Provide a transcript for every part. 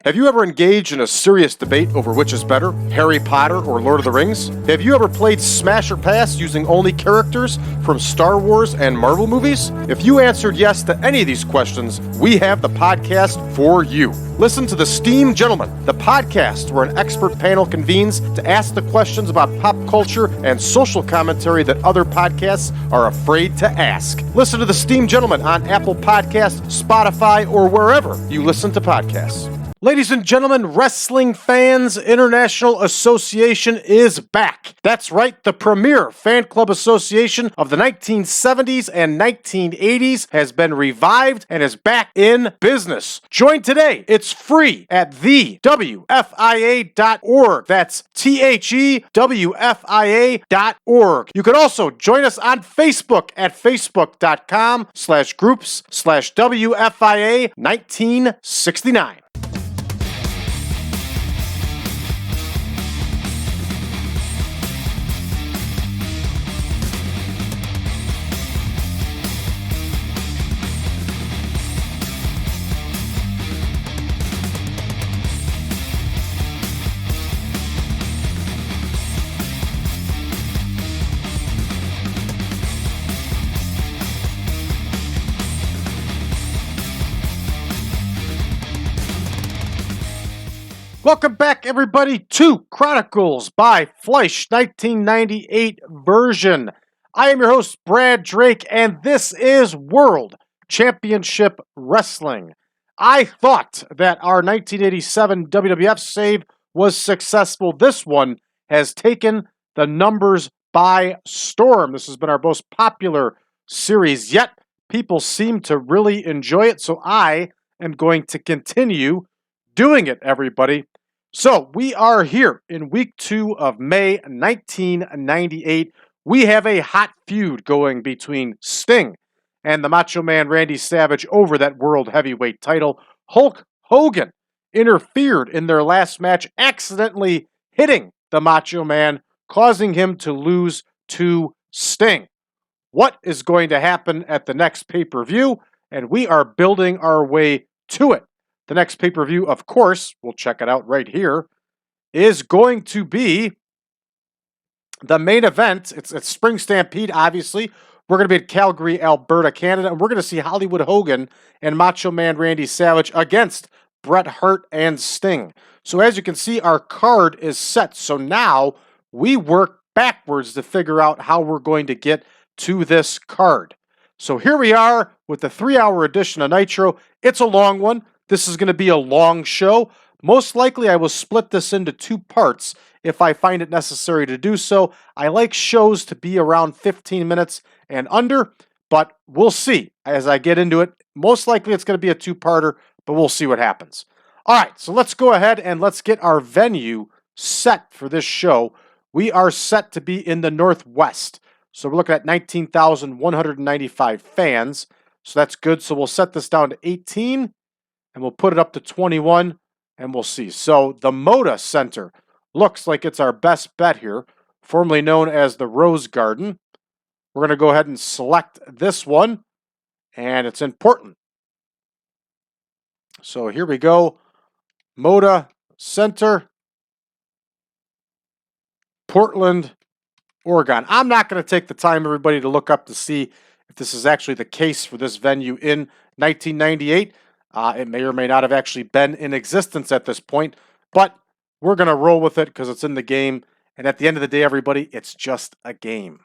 Have you ever engaged in a serious debate over which is better, Harry Potter or Lord of the Rings? Have you ever played Smash or Pass using only characters from Star Wars and Marvel movies? If you answered yes to any of these questions, we have the podcast for you. Listen to The Steam Gentlemen, the podcast where an expert panel convenes to ask the questions about pop culture and social commentary that other podcasts are afraid to ask. Listen to The Steam Gentlemen on Apple Podcasts, Spotify, or wherever you listen to podcasts. Ladies and gentlemen, Wrestling Fans International Association is back. That's right, the premier fan club association of the 1970s and 1980s has been revived and is back in business. Join today. It's free at thewfia.org. That's thewfia.org. You can also join us on Facebook at facebook.com/groups/WFIA 1969. Welcome back, everybody, to Chronicles by Fleisch 1998 version. I am your host, Brad Drake, and this is World Championship Wrestling. I thought that our 1987 WWF save was successful. This one has taken the numbers by storm. This has been our most popular series yet. People seem to really enjoy it, so I am going to continue doing it, everybody. So we are here in week 2 of May 1998. We have a hot feud going between Sting and the Macho Man Randy Savage over that World Heavyweight title. Hulk Hogan interfered in their last match, accidentally hitting the Macho Man, causing him to lose to Sting. What is going to happen at the next pay-per-view? And we are building our way to it. The next pay-per-view, of course, we'll check it out right here, is going to be the main event. It's Spring Stampede, obviously. We're going to be at Calgary, Alberta, Canada, and we're going to see Hollywood Hogan and Macho Man Randy Savage against Bret Hart and Sting. So as you can see, our card is set. So now we work backwards to figure out how we're going to get to this card. So here we are with the 3-hour edition of Nitro. It's a long one. This is going to be a long show. Most likely I will split this into 2 parts if I find it necessary to do so. I like shows to be around 15 minutes and under, but we'll see as I get into it. Most likely it's going to be a 2-parter, but we'll see what happens. All right, so let's go ahead and let's get our venue set for this show. We are set to be in the Northwest. So we're looking at 19,195 fans. So that's good. So we'll set this down to 18. And we'll put it up to 21, and we'll see. So the MODA Center looks like it's our best bet here, formerly known as the Rose Garden. We're going to go ahead and select this one, and it's in Portland. So here we go. MODA Center, Portland, Oregon. I'm not going to take the time, everybody, to look up to see if this is actually the case for this venue in 1998. It may or may not have actually been in existence at this point, but we're going to roll with it because it's in the game. And at the end of the day, everybody, it's just a game.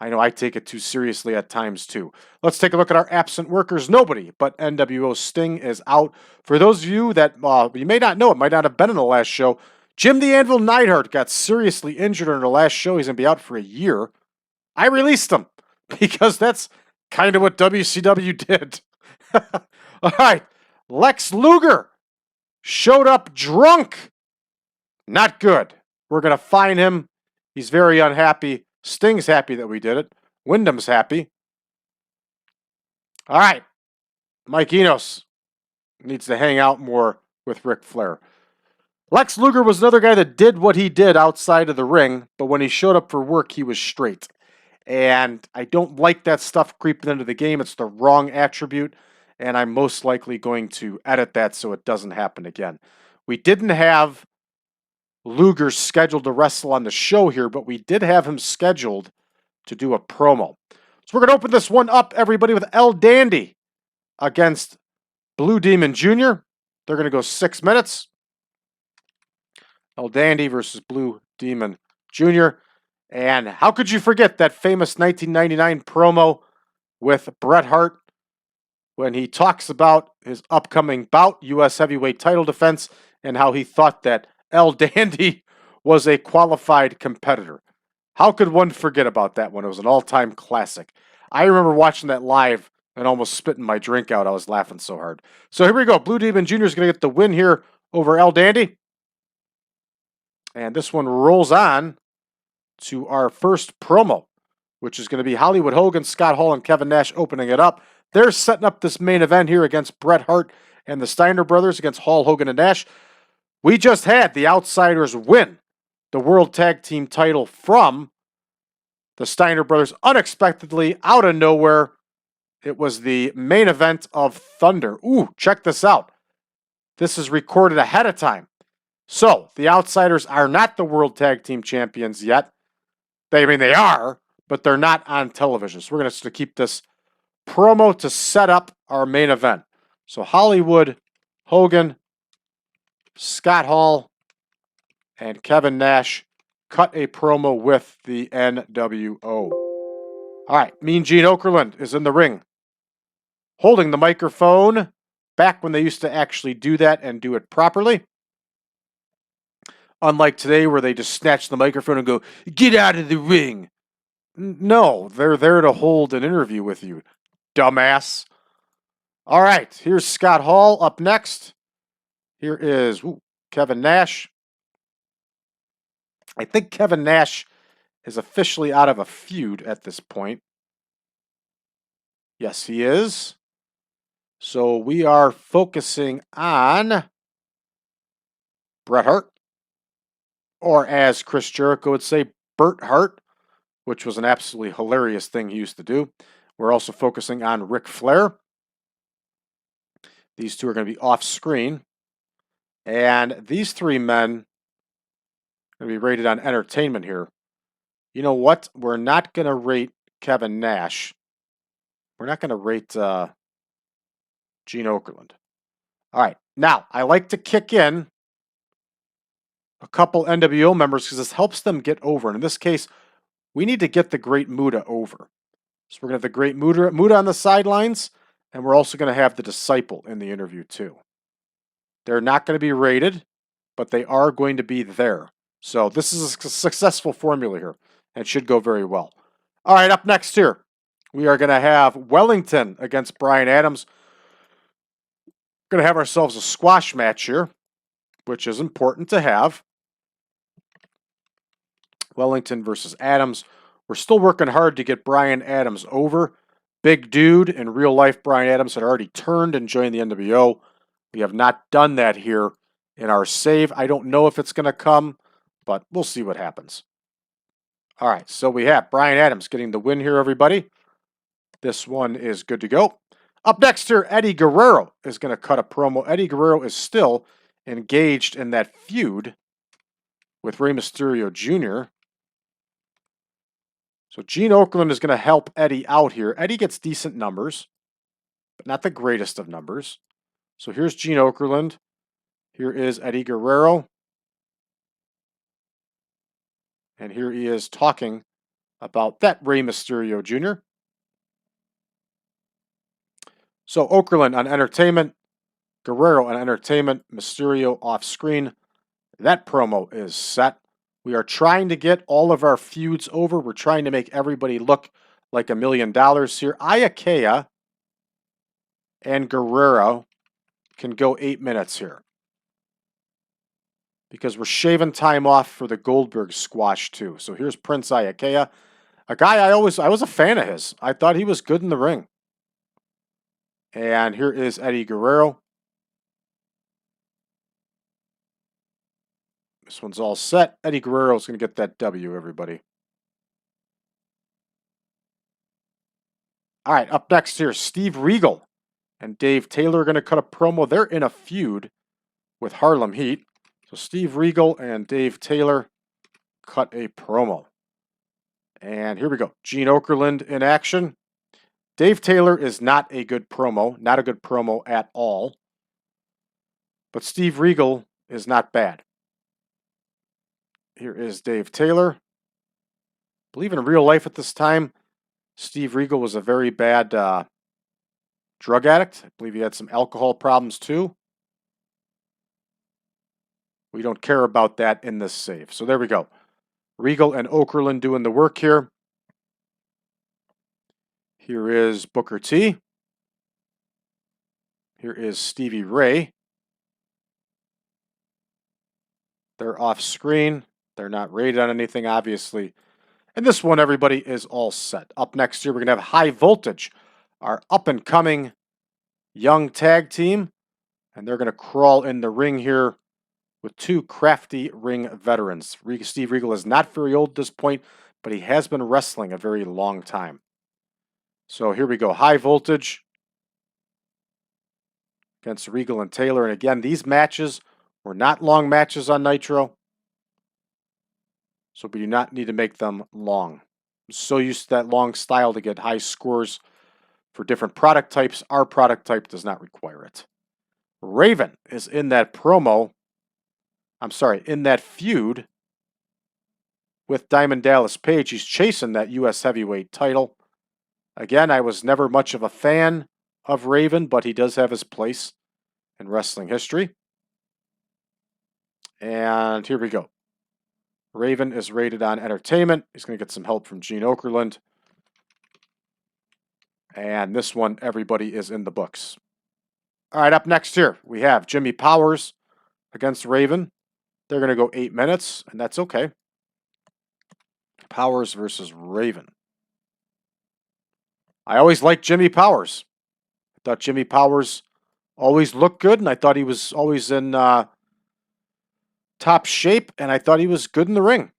I know I take it too seriously at times, too. Let's take a look at our absent workers. Nobody but NWO Sting is out. For those of you that you may not know, it might not have been in the last show, Jim the Anvil Neidhart got seriously injured in the last show. He's going to be out for a year. I released him because that's kind of what WCW did. All right, Lex Luger showed up drunk. Not good. We're going to fine him. He's very unhappy. Sting's happy that we did it. Wyndham's happy. All right, Mike Enos needs to hang out more with Ric Flair. Lex Luger was another guy that did what he did outside of the ring, but when he showed up for work, he was straight. And I don't like that stuff creeping into the game. It's the wrong attribute. and I'm most likely going to edit that so it doesn't happen again. We didn't have Luger scheduled to wrestle on the show here, but we did have him scheduled to do a promo. So we're going to open this one up, everybody, with El Dandy against Blue Demon Jr. They're going to go 6 minutes. El Dandy versus Blue Demon Jr. And how could you forget that famous 1999 promo with Bret Hart when he talks about his upcoming bout, U.S. heavyweight title defense, and how he thought that El Dandy was a qualified competitor. How could one forget about that one? It was an all-time classic. I remember watching that live and almost spitting my drink out. I was laughing so hard. So here we go. Blue Demon Jr. is going to get the win here over El Dandy. And this one rolls on to our first promo, which is going to be Hollywood Hogan, Scott Hall, and Kevin Nash opening it up. They're setting up this main event here against Bret Hart and the Steiner brothers against Hall, Hogan, and Nash. We just had the Outsiders win the World Tag Team title from the Steiner brothers unexpectedly out of nowhere. It was the main event of Thunder. Ooh, check this out. This is recorded ahead of time. So, the Outsiders are not the World Tag Team Champions yet. They are, but they're not on television. So we're going to keep this promo to set up our main event. So Hollywood, Hogan, Scott Hall, and Kevin Nash cut a promo with the NWO. All right, Mean Gene Okerlund is in the ring, holding the microphone back when they used to actually do that and do it properly. Unlike today where they just snatch the microphone and go, "Get out of the ring." No, they're there to hold an interview with you, dumbass. All right, here's Scott Hall up next. Here is Kevin Nash. I think Kevin Nash is officially out of a feud at this point. Yes, he is. So we are focusing on Bret Hart, or as Chris Jericho would say, Bert Hart, which was an absolutely hilarious thing he used to do. We're also focusing on Ric Flair. These two are going to be off screen. And these three men are going to be rated on entertainment here. You know what? We're not going to rate Kevin Nash. We're not going to rate Gene Okerlund. All right. Now, I like to kick in a couple NWO members because this helps them get over. And in this case, we need to get the Great Muta over. So we're going to have the Great Muta on the sidelines, and we're also going to have the Disciple in the interview too. They're not going to be rated, but they are going to be there. So this is a successful formula here and should go very well. All right, up next here, we are going to have Wellington against Bryan Adams. We're going to have ourselves a squash match here, which is important to have. Wellington versus Adams. We're still working hard to get Bryan Adams over. Big dude. In real life, Bryan Adams had already turned and joined the NWO. We have not done that here in our save. I don't know if it's going to come, but we'll see what happens. All right, so we have Bryan Adams getting the win here, everybody. This one is good to go. Up next here, Eddie Guerrero is going to cut a promo. Eddie Guerrero is still engaged in that feud with Rey Mysterio Jr. So Gene Okerlund is going to help Eddie out here. Eddie gets decent numbers, but not the greatest of numbers. So here's Gene Okerlund. Here is Eddie Guerrero. And here he is talking about that Rey Mysterio Jr. So Okerlund on entertainment, Guerrero on entertainment, Mysterio off screen. That promo is set. We are trying to get all of our feuds over. We're trying to make everybody look like $1 million here. Iaukea and Guerrero can go 8 minutes here, because we're shaving time off for the Goldberg squash too. So here's Prince Iaukea, a guy I was a fan of his. I thought he was good in the ring. And here is Eddie Guerrero. This one's all set. Eddie Guerrero is going to get that W, everybody. All right, up next here, Steve Regal and Dave Taylor are going to cut a promo. They're in a feud with Harlem Heat. So Steve Regal and Dave Taylor cut a promo. And here we go. Gene Okerlund in action. Dave Taylor is not a good promo. Not a good promo at all. But Steve Regal is not bad. Here is Dave Taylor. I believe in real life at this time, Steve Regal was a very bad drug addict. I believe he had some alcohol problems too. We don't care about that in this save. So there we go. Regal and Okerlund doing the work here. Here is Booker T. Here is Stevie Ray. They're off screen. They're not rated on anything, obviously. And this one, everybody, is all set. Up next here, we're going to have High Voltage, our up-and-coming young tag team. And they're going to crawl in the ring here with two crafty ring veterans. Steve Regal is not very old at this point, but he has been wrestling a very long time. So here we go. High Voltage against Regal and Taylor. And again, these matches were not long matches on Nitro. So we do not need to make them long. I'm so used to that long style to get high scores for different product types. Our product type does not require it. Raven is in that promo. I'm sorry, in that feud with Diamond Dallas Page. He's chasing that U.S. heavyweight title. Again, I was never much of a fan of Raven, but he does have his place in wrestling history. And here we go. Raven is rated on Entertainment. He's going to get some help from Gene Okerlund. And this one, everybody is in the books. All right, up next here, we have Jimmy Powers against Raven. They're going to go 8 minutes, and that's okay. Powers versus Raven. I always liked Jimmy Powers. I thought Jimmy Powers always looked good, and I thought he was always in top shape, and I thought he was good in the ring.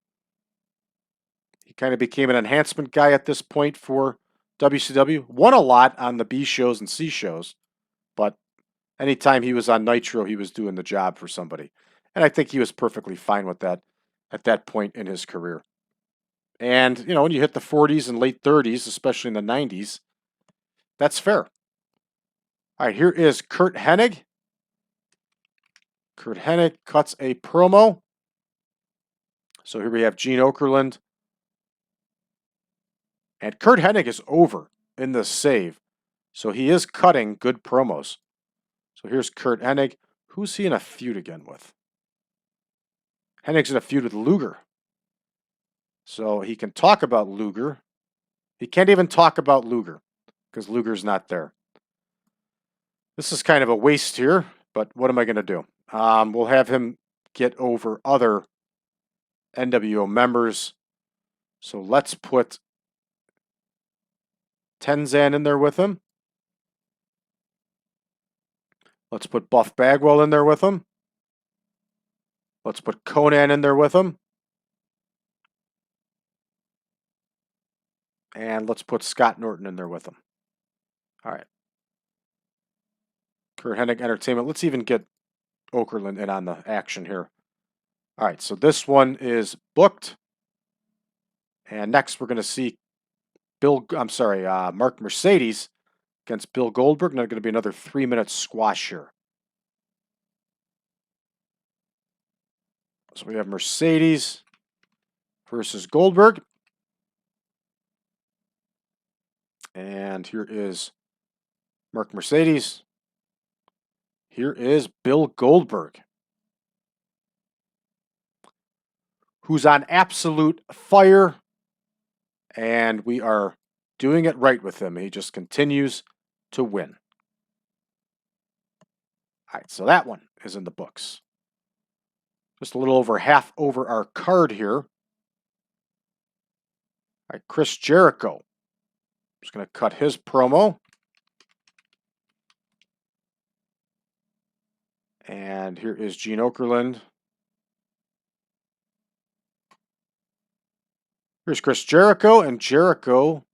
He kind of became an enhancement guy at this point for WCW. Won a lot on the B shows and C shows, but anytime he was on Nitro, he was doing the job for somebody. And I think he was perfectly fine with that at that point in his career. And, you know, when you hit the 40s and late 30s, especially in the 90s, that's fair. All right, here is Curt Hennig. Curt Hennig cuts a promo. So here we have Gene Okerlund. And Curt Hennig is over in the save. So he is cutting good promos. So here's Curt Hennig. Who's he in a feud again with? Hennig's in a feud with Luger. So he can talk about Luger. He can't even talk about Luger because Luger's not there. This is kind of a waste here, but what am I going to do? We'll have him get over other NWO members. So let's put Tenzan in there with him. Let's put Buff Bagwell in there with him. Let's put Conan in there with him. And let's put Scott Norton in there with him. All right. Curt Hennig Entertainment. Let's even get Okerlund in on the action here. All right, so this one is booked. And next we're going to see Mark Mercedes against Bill Goldberg. Now going to be another 3-minute squash here. So we have Mercedes versus Goldberg. And here is Mark Mercedes. Here is Bill Goldberg, who's on absolute fire. And we are doing it right with him. He just continues to win. All right, so that one is in the books. Just a little over half over our card here. All right, Chris Jericho. Just going to cut his promo. And here is Gene Okerlund. Here's Chris Jericho, and Jericho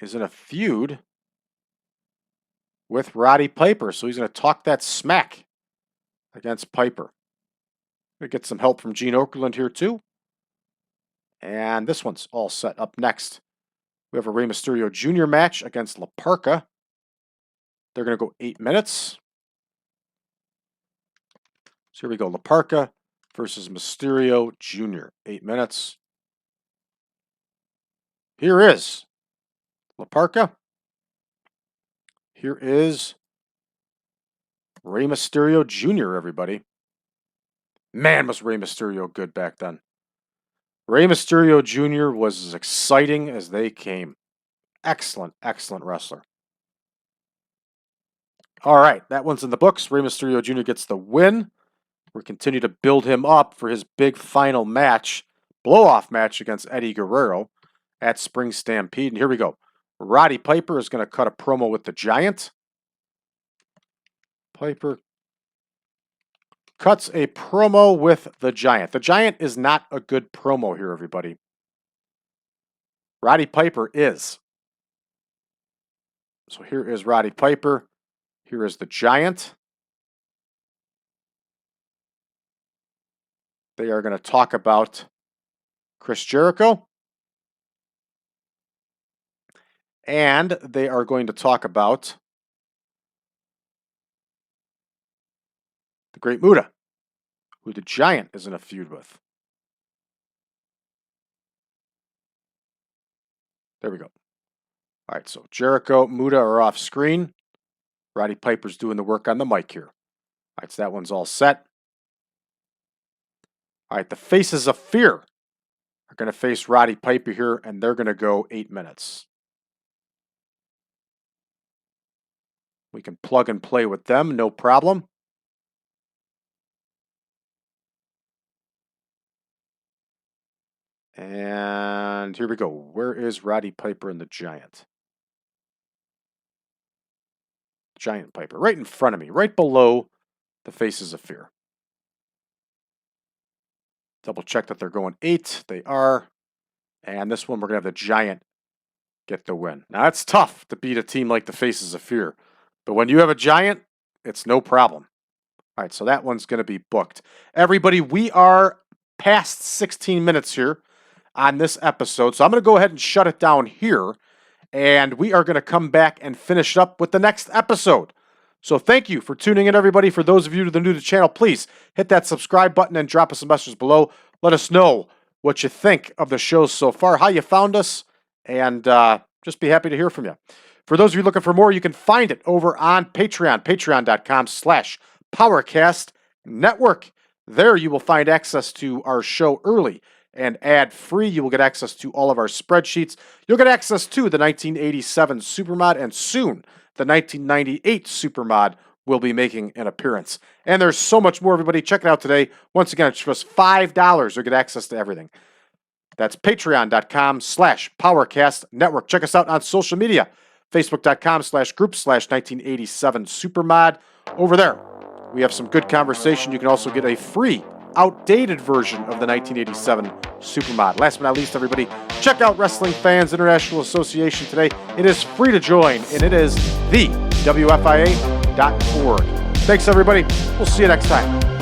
is in a feud with Roddy Piper. So he's going to talk that smack against Piper. Going to get some help from Gene Okerlund here too. And this one's all set. Up next, we have a Rey Mysterio Jr. match against Parka. They're going to go 8 minutes. So here we go. Parka versus Mysterio Jr. 8 minutes. Here is Parka. Here is Rey Mysterio Jr., everybody. Man, was Rey Mysterio good back then. Rey Mysterio Jr. was as exciting as they came. Excellent, excellent wrestler. All right, that one's in the books. Rey Mysterio Jr. gets the win. We continue to build him up for his big final match, blow-off match against Eddie Guerrero at Spring Stampede. And here we go. Roddy Piper is going to cut a promo with the Giant. Piper cuts a promo with the Giant. The Giant is not a good promo here, everybody. Roddy Piper is. So here is Roddy Piper. Here is the Giant. They are going to talk about Chris Jericho. And they are going to talk about the Great Muta, who the Giant is in a feud with. There we go. All right, so Jericho, Muta are off screen. Roddy Piper's doing the work on the mic here. All right, so that one's all set. All right, the Faces of Fear are going to face Roddy Piper here, and they're going to go 8 minutes. We can plug and play with them, no problem. And here we go. Where is Roddy Piper and the Giant? Giant Piper, right in front of me, right below the Faces of Fear. Double check that they're going 8. They are. And this one, we're going to have the Giant get the win. Now, it's tough to beat a team like the Faces of Fear. But when you have a Giant, it's no problem. All right, so that one's going to be booked. Everybody, we are past 16 minutes here on this episode. So I'm going to go ahead and shut it down here. And we are going to come back and finish up with the next episode. So thank you for tuning in, everybody. For those of you that are new to the channel, please hit that subscribe button and drop us some messages below. Let us know what you think of the shows so far, how you found us, and just be happy to hear from you. For those of you looking for more, you can find it over on Patreon, patreon.com/PowerCast Network. There you will find access to our show early and ad-free. You will get access to all of our spreadsheets. You'll get access to the 1987 Supermod, and soon the 1998 Supermod will be making an appearance. And there's so much more, everybody. Check it out today. Once again, it's just $5. You'll get access to everything. That's patreon.com/PowerCast Network. Check us out on social media. Facebook.com/group/1987 Supermod. Over there, we have some good conversation. You can also get a free, outdated version of the 1987 Supermod. Last but not least, everybody, check out Wrestling Fans International Association today. It is free to join, and it is thewfia.org. Thanks, everybody. We'll see you next time.